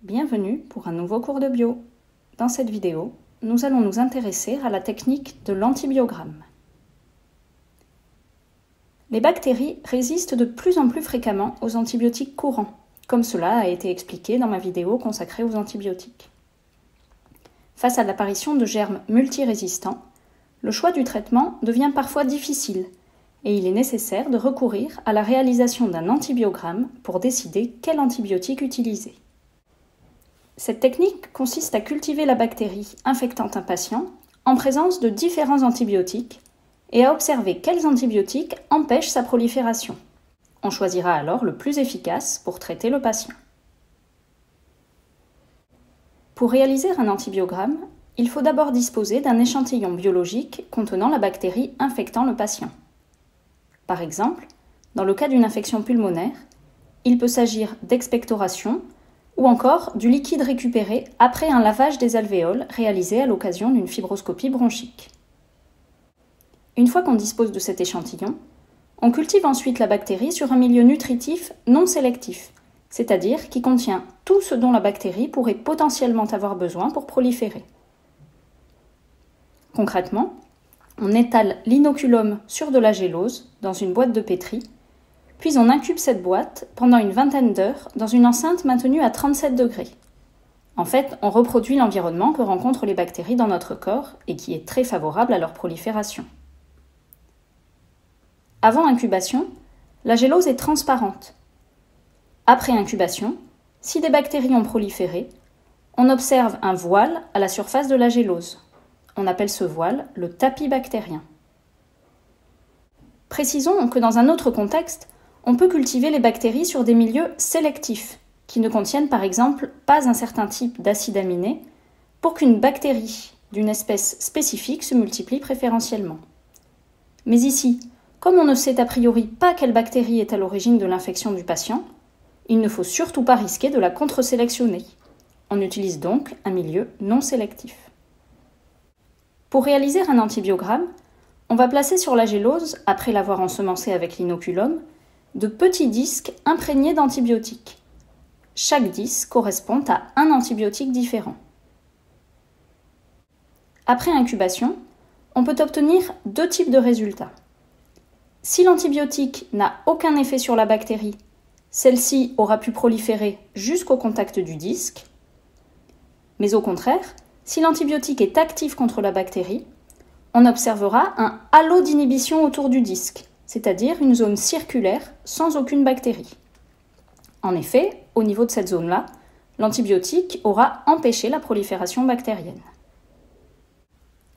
Bienvenue pour un nouveau cours de bio. Dans cette vidéo, nous allons nous intéresser à la technique de l'antibiogramme. Les bactéries résistent de plus en plus fréquemment aux antibiotiques courants, comme cela a été expliqué dans ma vidéo consacrée aux antibiotiques. Face à l'apparition de germes multirésistants, le choix du traitement devient parfois difficile et il est nécessaire de recourir à la réalisation d'un antibiogramme pour décider quel antibiotique utiliser. Cette technique consiste à cultiver la bactérie infectant un patient en présence de différents antibiotiques et à observer quels antibiotiques empêchent sa prolifération. On choisira alors le plus efficace pour traiter le patient. Pour réaliser un antibiogramme, il faut d'abord disposer d'un échantillon biologique contenant la bactérie infectant le patient. Par exemple, dans le cas d'une infection pulmonaire, il peut s'agir d'expectoration ou encore du liquide récupéré après un lavage des alvéoles réalisé à l'occasion d'une fibroscopie bronchique. Une fois qu'on dispose de cet échantillon, on cultive ensuite la bactérie sur un milieu nutritif non sélectif, c'est-à-dire qui contient tout ce dont la bactérie pourrait potentiellement avoir besoin pour proliférer. Concrètement, on étale l'inoculum sur de la gélose dans une boîte de pétri, puis on incube cette boîte pendant une vingtaine d'heures dans une enceinte maintenue à 37 degrés. En fait, on reproduit l'environnement que rencontrent les bactéries dans notre corps et qui est très favorable à leur prolifération. Avant incubation, la gélose est transparente. Après incubation, si des bactéries ont proliféré, on observe un voile à la surface de la gélose. On appelle ce voile le tapis bactérien. Précisons que dans un autre contexte, on peut cultiver les bactéries sur des milieux sélectifs, qui ne contiennent par exemple pas un certain type d'acide aminé, pour qu'une bactérie d'une espèce spécifique se multiplie préférentiellement. Mais ici, comme on ne sait a priori pas quelle bactérie est à l'origine de l'infection du patient, il ne faut surtout pas risquer de la contre-sélectionner. On utilise donc un milieu non sélectif. Pour réaliser un antibiogramme, on va placer sur la gélose, après l'avoir ensemencée avec l'inoculum, de petits disques imprégnés d'antibiotiques. Chaque disque correspond à un antibiotique différent. Après incubation, on peut obtenir deux types de résultats. Si l'antibiotique n'a aucun effet sur la bactérie, celle-ci aura pu proliférer jusqu'au contact du disque. Mais au contraire, si l'antibiotique est actif contre la bactérie, on observera un halo d'inhibition autour du disque, c'est-à-dire une zone circulaire sans aucune bactérie. En effet, au niveau de cette zone-là, l'antibiotique aura empêché la prolifération bactérienne.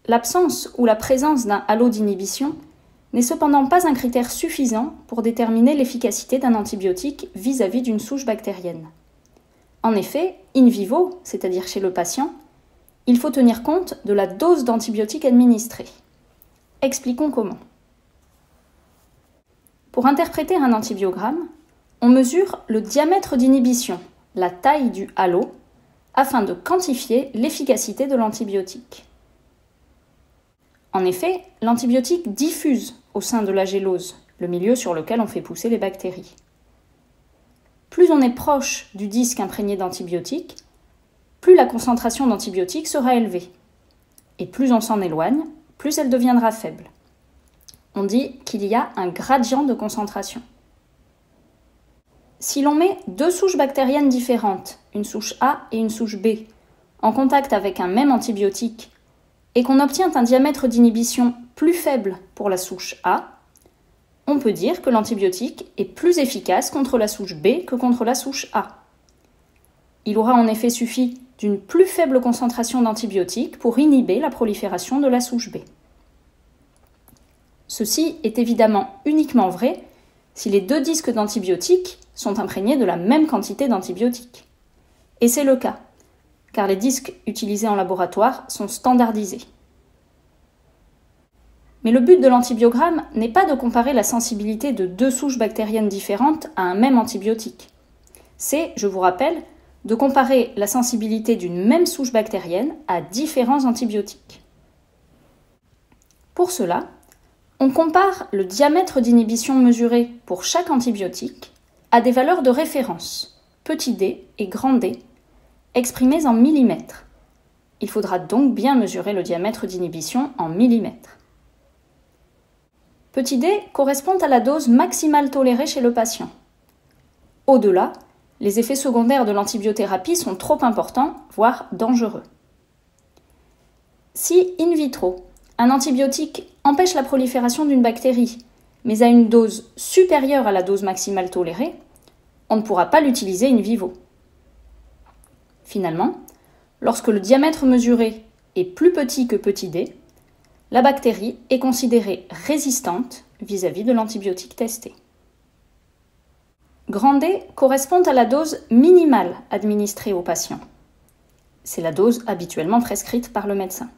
L'absence ou la présence d'un halo d'inhibition n'est cependant pas un critère suffisant pour déterminer l'efficacité d'un antibiotique vis-à-vis d'une souche bactérienne. En effet, in vivo, c'est-à-dire chez le patient, il faut tenir compte de la dose d'antibiotique administrée. Expliquons comment. Pour interpréter un antibiogramme, on mesure le diamètre d'inhibition, la taille du halo, afin de quantifier l'efficacité de l'antibiotique. En effet, l'antibiotique diffuse au sein de la gélose, le milieu sur lequel on fait pousser les bactéries. Plus on est proche du disque imprégné d'antibiotiques, plus la concentration d'antibiotiques sera élevée. Et plus on s'en éloigne, plus elle deviendra faible. On dit qu'il y a un gradient de concentration. Si l'on met deux souches bactériennes différentes, une souche A et une souche B, en contact avec un même antibiotique, et qu'on obtient un diamètre d'inhibition plus faible pour la souche A, on peut dire que l'antibiotique est plus efficace contre la souche B que contre la souche A. Il aura en effet suffi d'une plus faible concentration d'antibiotiques pour inhiber la prolifération de la souche B. Ceci est évidemment uniquement vrai si les deux disques d'antibiotiques sont imprégnés de la même quantité d'antibiotiques. Et c'est le cas, car les disques utilisés en laboratoire sont standardisés. Mais le but de l'antibiogramme n'est pas de comparer la sensibilité de deux souches bactériennes différentes à un même antibiotique. C'est, je vous rappelle, de comparer la sensibilité d'une même souche bactérienne à différents antibiotiques. Pour cela, on compare le diamètre d'inhibition mesuré pour chaque antibiotique à des valeurs de référence, petit d et grand d, exprimés en millimètres. Il faudra donc bien mesurer le diamètre d'inhibition en millimètres. Petit d correspond à la dose maximale tolérée chez le patient. Au-delà, les effets secondaires de l'antibiothérapie sont trop importants, voire dangereux. Si, in vitro, un antibiotique empêche la prolifération d'une bactérie, mais à une dose supérieure à la dose maximale tolérée, on ne pourra pas l'utiliser in vivo. Finalement, lorsque le diamètre mesuré est plus petit que petit d, la bactérie est considérée résistante vis-à-vis de l'antibiotique testé. Grand D correspond à la dose minimale administrée au patient. C'est la dose habituellement prescrite par le médecin.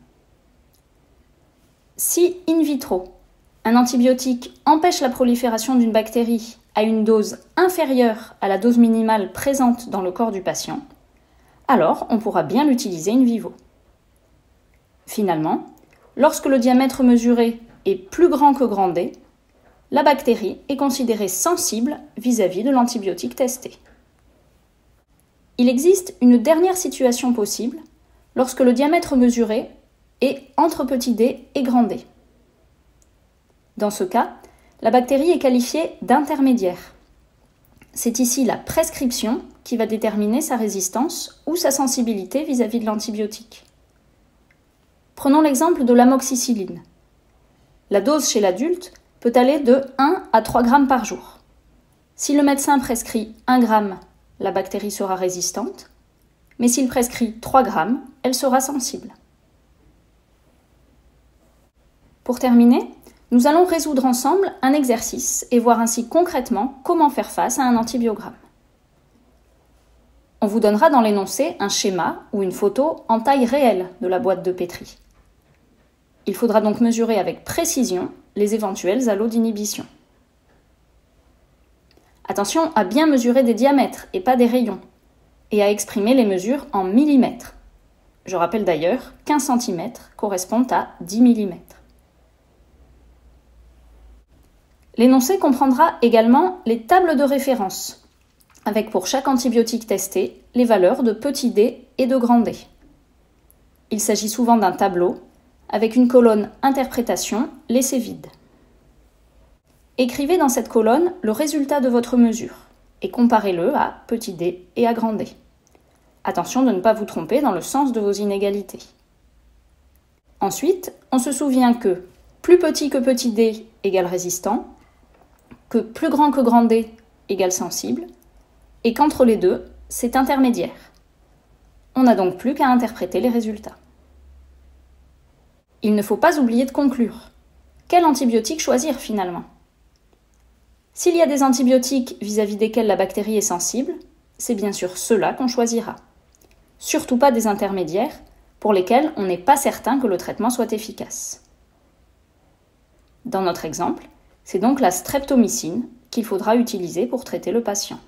Si, in vitro, un antibiotique empêche la prolifération d'une bactérie à une dose inférieure à la dose minimale présente dans le corps du patient, alors on pourra bien l'utiliser in vivo. Finalement, lorsque le diamètre mesuré est plus grand que grand D, la bactérie est considérée sensible vis-à-vis de l'antibiotique testé. Il existe une dernière situation possible lorsque le diamètre mesuré est entre petit d et grand D. Dans ce cas, la bactérie est qualifiée d'intermédiaire. C'est ici la prescription qui va déterminer sa résistance ou sa sensibilité vis-à-vis de l'antibiotique. Prenons l'exemple de l'amoxicilline. La dose chez l'adulte peut aller de 1 à 3 grammes par jour. Si le médecin prescrit 1 gramme, la bactérie sera résistante, mais s'il prescrit 3 grammes, elle sera sensible. Pour terminer, nous allons résoudre ensemble un exercice et voir ainsi concrètement comment faire face à un antibiogramme. On vous donnera dans l'énoncé un schéma ou une photo en taille réelle de la boîte de pétri. Il faudra donc mesurer avec précision les éventuels halos d'inhibition. Attention à bien mesurer des diamètres et pas des rayons, et à exprimer les mesures en millimètres. Je rappelle d'ailleurs qu'un centimètre correspond à 10 millimètres. L'énoncé comprendra également les tables de référence, avec pour chaque antibiotique testé les valeurs de petit d et de grand D. Il s'agit souvent d'un tableau avec une colonne interprétation laissée vide. Écrivez dans cette colonne le résultat de votre mesure et comparez-le à petit d et à grand D. Attention de ne pas vous tromper dans le sens de vos inégalités. Ensuite, on se souvient que plus petit que petit d égale résistant, que plus grand que grand D égale sensible, et qu'entre les deux, c'est intermédiaire. On n'a donc plus qu'à interpréter les résultats. Il ne faut pas oublier de conclure. Quel antibiotique choisir finalement ? S'il y a des antibiotiques vis-à-vis desquels la bactérie est sensible, c'est bien sûr ceux-là qu'on choisira. Surtout pas des intermédiaires pour lesquels on n'est pas certain que le traitement soit efficace. Dans notre exemple, c'est donc la streptomycine qu'il faudra utiliser pour traiter le patient.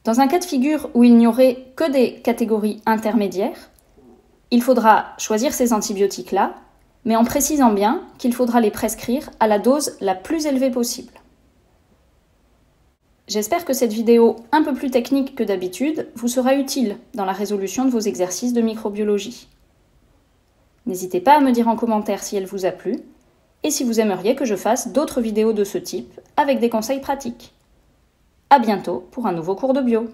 Dans un cas de figure où il n'y aurait que des catégories intermédiaires, il faudra choisir ces antibiotiques-là, mais en précisant bien qu'il faudra les prescrire à la dose la plus élevée possible. J'espère que cette vidéo un peu plus technique que d'habitude vous sera utile dans la résolution de vos exercices de microbiologie. N'hésitez pas à me dire en commentaire si elle vous a plu et si vous aimeriez que je fasse d'autres vidéos de ce type avec des conseils pratiques. À bientôt pour un nouveau cours de bio.